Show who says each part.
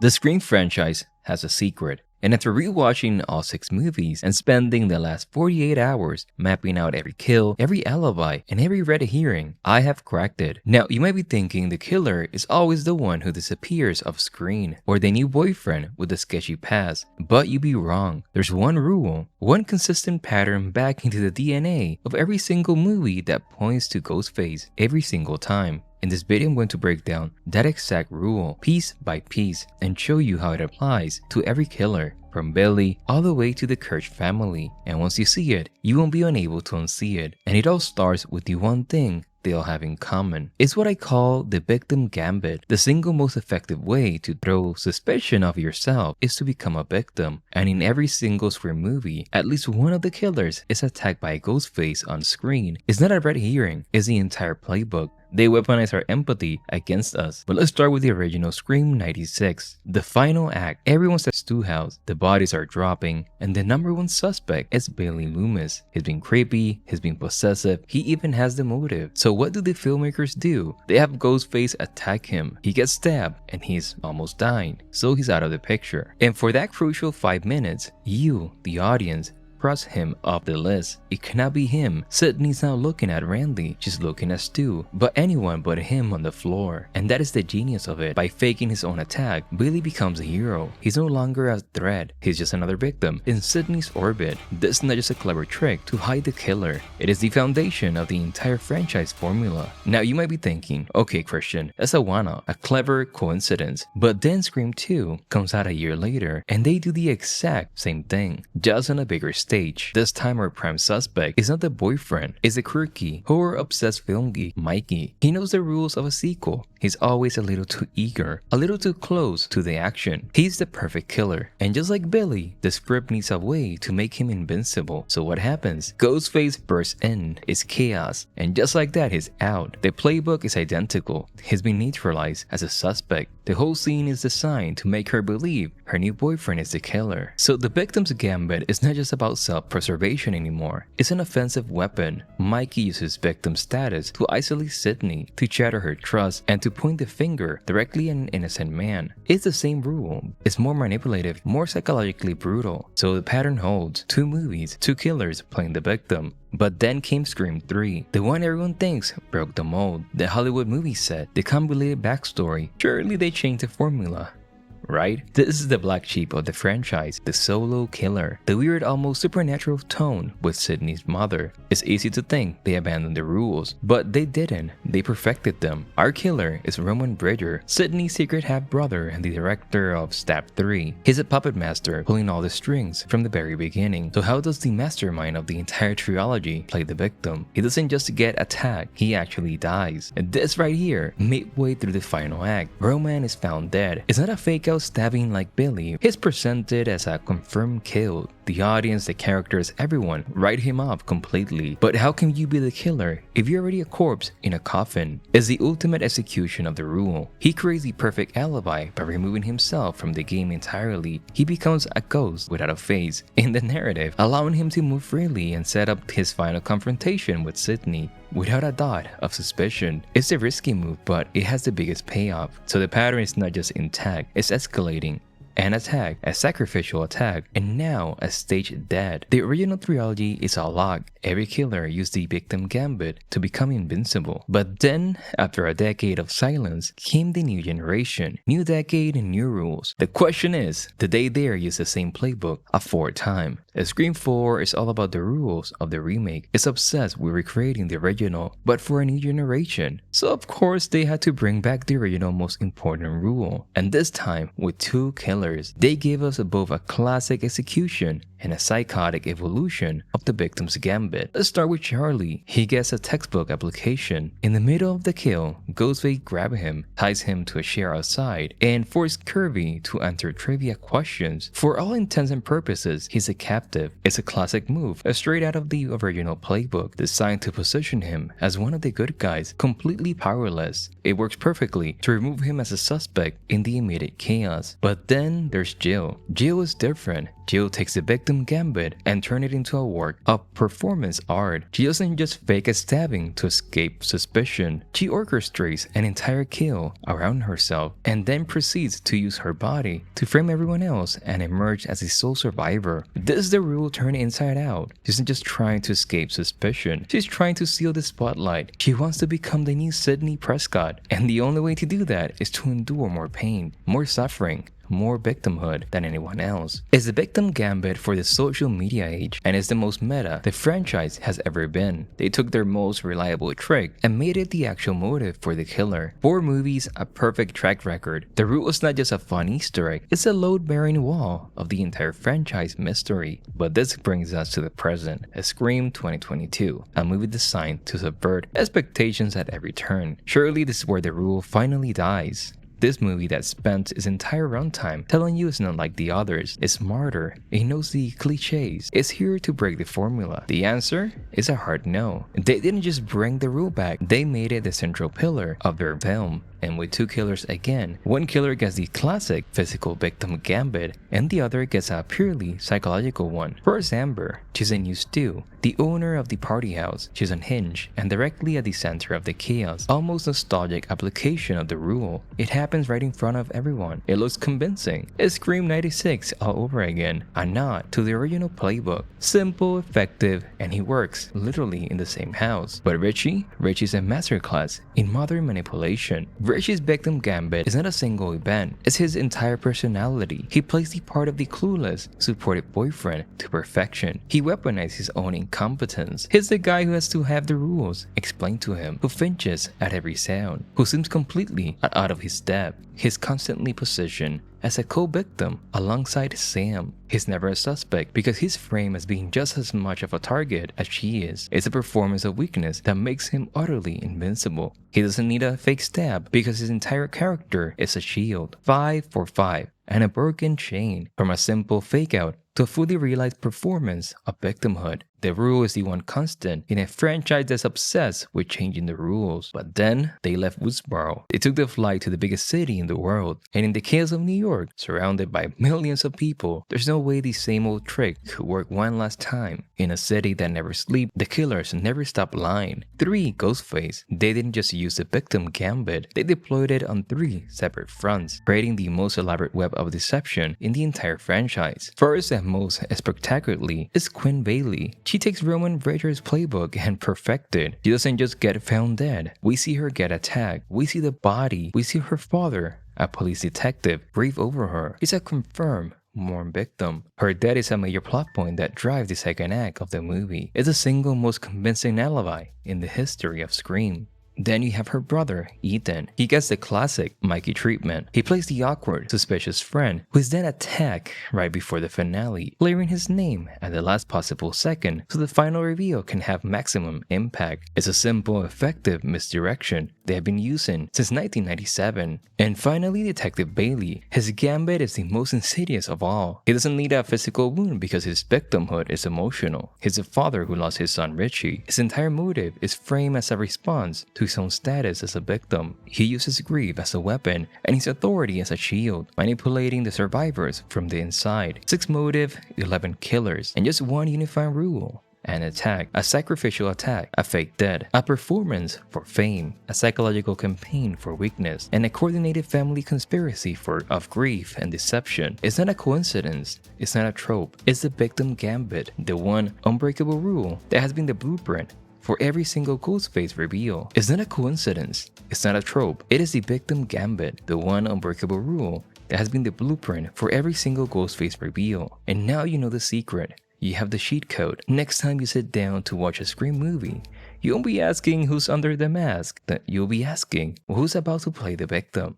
Speaker 1: The Scream franchise has a secret, and after rewatching all 6 movies and spending the last 48 hours mapping out every kill, every alibi, and every red herring, I have cracked it. Now, you might be thinking the killer is always the one who disappears off screen, or the new boyfriend with the sketchy past, but you'd be wrong. There's one rule, one consistent pattern back into the DNA of every single movie that points to Ghostface every single time. In this video, I'm going to break down that exact rule piece by piece and show you how it applies to every killer, from Billy all the way to the Kirch family. And once you see it, you won't be unable to unsee it. And it all starts with the one thing they all have in common. It's what I call the Victim Gambit. The single most effective way to throw suspicion of yourself is to become a victim. And in every single Scream movie, at least one of the killers is attacked by a Ghostface on screen. It's not a red herring, it's the entire playbook. They weaponize our empathy against us. But let's start with the original Scream 96. The final act, everyone's at Stu house, the bodies are dropping, and the number one suspect is Billy Loomis. He's been creepy, he's been possessive, he even has the motive. So what do the filmmakers do? They have Ghostface attack him. He gets stabbed and he's almost dying, so he's out of the picture. And for that crucial 5 minutes, you, the audience, cross him off the list. It cannot be him. Sydney's not looking at Randy, she's looking at Stu, but anyone but him on the floor. And that is the genius of it. By faking his own attack, Billy becomes a hero. He's no longer a threat, he's just another victim in Sydney's orbit. This is not just a clever trick to hide the killer, it is the foundation of the entire franchise formula. Now you might be thinking, okay Christian, that's a one-off, a clever coincidence. But then Scream 2 comes out a year later and they do the exact same thing, just on a bigger stage. This time our prime suspect is not the boyfriend, it's the quirky, horror-obsessed film geek Mikey. He knows the rules of a sequel. He's always a little too eager, a little too close to the action. He's the perfect killer. And just like Billy, the script needs a way to make him invincible. So what happens? Ghostface bursts in, it's chaos, and just like that he's out. The playbook is identical. He's been neutralized as a suspect. The whole scene is designed to make her believe her new boyfriend is the killer. So the Victim's Gambit is not just about self-preservation anymore. It's an offensive weapon. Mikey uses victim status to isolate Sydney, to shatter her trust, and to point the finger directly at an innocent man. It's the same rule. It's more manipulative, more psychologically brutal. So the pattern holds. 2 movies, 2 killers playing the victim. But then came Scream 3, the one everyone thinks broke the mold. The Hollywood movie set, the convoluted backstory. Surely they changed the formula, right? This is the black sheep of the franchise, the solo killer, the weird almost supernatural tone with Sydney's mother. It's easy to think they abandoned the rules, but they didn't. They perfected them. Our killer is Roman Bridger, Sydney's secret half-brother and the director of Stab 3. He's a puppet master pulling all the strings from the very beginning. So how does the mastermind of the entire trilogy play the victim? He doesn't just get attacked, he actually dies. And this right here, midway through the final act, Roman is found dead. It's not a fake out stabbing like Billy. He's presented as a confirmed kill. The audience, the characters, everyone write him off completely. But how can you be the killer if you're already a corpse in a coffin? It's the ultimate execution of the rule. He creates the perfect alibi by removing himself from the game entirely. He becomes a ghost without a face in the narrative, allowing him to move freely and set up his final confrontation with Sydney without a dot of suspicion. It's a risky move, but it has the biggest payoff. So the pattern is not just intact, it's escalating. An attack, a sacrificial attack, and now a staged death. The original trilogy is a lock. Every killer used the Victim Gambit to become invincible. But then, after a decade of silence, came the new generation. New decade and new rules. The question is, did they dare use the same playbook a 4th time? Scream 4 is all about the rules of the remake. It's obsessed with recreating the original, but for a new generation. So of course, they had to bring back the original most important rule. And this time, with 2 killers. They gave us both a classic execution and a psychotic evolution of the Victim's Gambit. Let's start with Charlie. He gets a textbook application. In the middle of the kill, Ghostface grabs him, ties him to a chair outside, and forces Kirby to answer trivia questions. For all intents and purposes, he's a captive. It's a classic move, straight out of the original playbook, designed to position him as one of the good guys, completely powerless. It works perfectly to remove him as a suspect in the immediate chaos. But then there's Jill. Jill is different. Jill takes the Victim Gambit and turns it into a work of performance art. She doesn't just fake a stabbing to escape suspicion. She orchestrates an entire kill around herself and then proceeds to use her body to frame everyone else and emerge as a sole survivor. This is the rule turned inside out. She isn't just trying to escape suspicion. She's trying to steal the spotlight. She wants to become the new Sidney Prescott, and the only way to do that is to endure more pain, more suffering, more victimhood than anyone else. It's the Victim Gambit for the social media age, and it's the most meta the franchise has ever been. They took their most reliable trick and made it the actual motive for the killer. 4 movies, a perfect track record. The rule is not just a fun Easter egg, it's a load-bearing wall of the entire franchise mystery. But this brings us to the present, Scream 2022, a movie designed to subvert expectations at every turn. Surely this is where the rule finally dies. This movie that spent its entire runtime telling you it's not like the others, is smarter, it knows the cliches, it's here to break the formula. The answer is a hard no. They didn't just bring the rule back, they made it the central pillar of their film. And with 2 killers again, one killer gets the classic physical Victim Gambit, and the other gets a purely psychological one. First Amber, she's a new Stu, the owner of the party house. She's unhinged and directly at the center of the chaos. Almost nostalgic application of the rule. It happens right in front of everyone. It looks convincing. It's Scream 96 all over again, a nod to the original playbook. Simple, effective, and he works literally in the same house. But Richie's a masterclass in modern manipulation. Richie's Victim Gambit is not a single event, it's his entire personality. He plays the part of the clueless, supportive boyfriend to perfection. He weaponizes his own incompetence. He's the guy who has to have the rules explained to him, who flinches at every sound, who seems completely out of his depth. He's constantly positioned as a co-victim alongside Sam. He's never a suspect because he's framed as being just as much of a target as she is. It's a performance of weakness that makes him utterly invincible. He doesn't need a fake stab because his entire character is a shield. 5 for 5 and a broken chain. From a simple fake out to a fully realized performance of victimhood. The rule is the one constant in a franchise that's obsessed with changing the rules. But then, they left Woodsboro. They took the flight to the biggest city in the world. And in the chaos of New York, surrounded by millions of people, there's no way the same old trick could work one last time. In a city that never sleeps, the killers never stop lying. 3. Ghostface. They didn't just use the Victim Gambit, they deployed it on 3 separate fronts, creating the most elaborate web of deception in the entire franchise. First and most spectacularly is Quinn Bailey. She takes Roman Richard's playbook and perfected. She doesn't just get found dead. We see her get attacked. We see the body. We see her father, a police detective, grieve over her. He's a confirmed mourn victim. Her death is a major plot point that drives the second act of the movie. It's the single most convincing alibi in the history of Scream. Then you have her brother, Ethan. He gets the classic Mikey treatment. He plays the awkward, suspicious friend who is then attacked right before the finale, clearing his name at the last possible second so the final reveal can have maximum impact. It's a simple, effective misdirection they have been using since 1997. And finally, Detective Bailey. His gambit is the most insidious of all. He doesn't need a physical wound because his victimhood is emotional. He's a father who lost his son Richie. His entire motive is framed as a response to his own status as a victim. He uses grief as a weapon and his authority as a shield, manipulating the survivors from the inside. 6 motive, 11 killers, and just one unifying rule. An attack, a sacrificial attack, a fake death, a performance for fame, a psychological campaign for weakness, and a coordinated family conspiracy of grief and deception. It's not a coincidence, it's not a trope, it's the Victim Gambit, the one unbreakable rule that has been the blueprint for every single Ghostface reveal. It's not a coincidence, it's not a trope, it is the Victim Gambit, the one unbreakable rule that has been the blueprint for every single Ghostface reveal. And now you know the secret. You have the cheat code. Next time you sit down to watch a Scream movie, you won't be asking who's under the mask, you'll be asking who's about to play the victim.